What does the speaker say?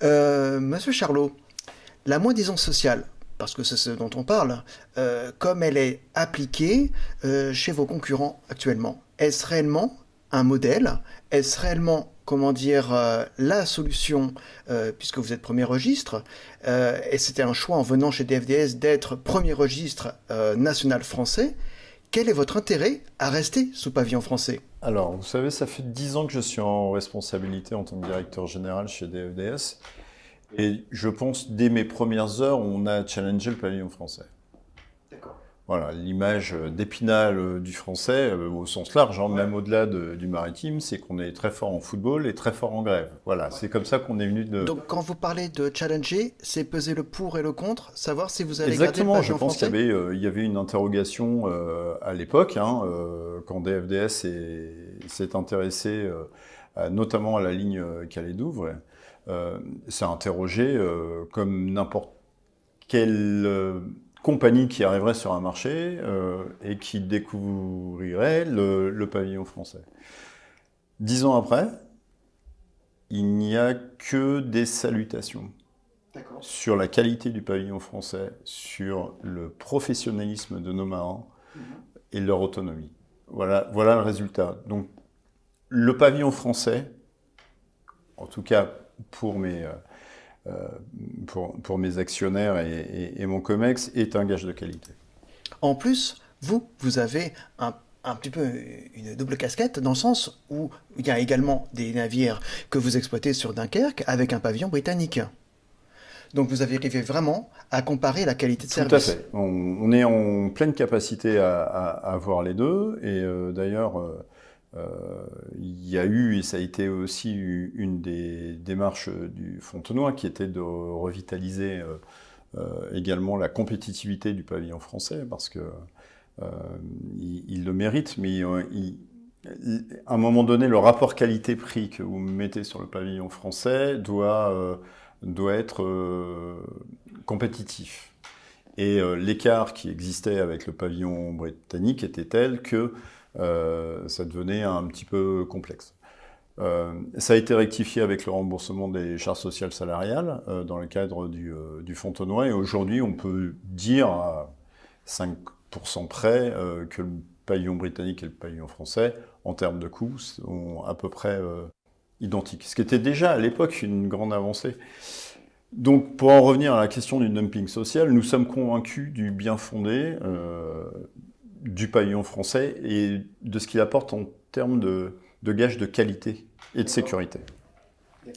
Monsieur Charlot, la moins-disance sociale, parce que c'est ce dont on parle, comme elle est appliquée chez vos concurrents actuellement, est-ce réellement un modèle? Est-ce réellement, comment dire, la solution, puisque vous êtes premier registre, et c'était un choix en venant chez DFDS d'être premier registre national français? Quel est votre intérêt à rester sous pavillon français? Alors, vous savez, ça fait 10 ans que je suis en responsabilité en tant que directeur général chez DFDS. Et je pense, dès mes premières heures, on a challengé le pavillon français. D'accord. Voilà, l'image d'Épinal du français, au sens large, hein, Ouais. même au-delà du maritime, c'est qu'on est très fort en football et très fort en grève. Voilà, c'est comme ça qu'on est venu de... Donc quand vous parlez de challenger, c'est peser le pour et le contre, savoir si vous allez garder le Exactement, je pavillon pense qu'il y français? avait, il y avait une interrogation à l'époque, hein, quand DFDS s'est intéressé notamment à la ligne Calais-Douvres. S'est interrogé comme n'importe quelle compagnie qui arriverait sur un marché et qui découvrirait le pavillon français. 10 ans après, il n'y a que des salutations D'accord. sur la qualité du pavillon français, sur le professionnalisme de nos marins et leur autonomie. Voilà, voilà le résultat. Donc, le pavillon français, en tout cas pour euh, pour mes actionnaires et mon COMEX, est un gage de qualité. En plus, vous avez un petit peu une double casquette dans le sens où il y a également des navires que vous exploitez sur Dunkerque avec un pavillon britannique. Donc vous avez arrivé vraiment à comparer la qualité de Tout à service. fait. On est en pleine capacité à voir les deux. Et d'ailleurs, il y a eu, et ça a été aussi une des démarches du Fontenoy, qui était de revitaliser également la compétitivité du pavillon français, parce que il le mérite, mais à un moment donné, le rapport qualité-prix que vous mettez sur le pavillon français doit être compétitif. Et l'écart qui existait avec le pavillon britannique était tel que ça devenait un petit peu complexe. Ça a été rectifié avec le remboursement des charges sociales salariales dans le cadre du Fontenoy. Et aujourd'hui, on peut dire à 5% près que le pavillon britannique et le pavillon français, en termes de coûts, sont à peu près identiques. Ce qui était déjà à l'époque une grande avancée. Donc, pour en revenir à la question du dumping social, nous sommes convaincus du bien fondé du pavillon français et de ce qu'il apporte en termes de gages de qualité et de sécurité.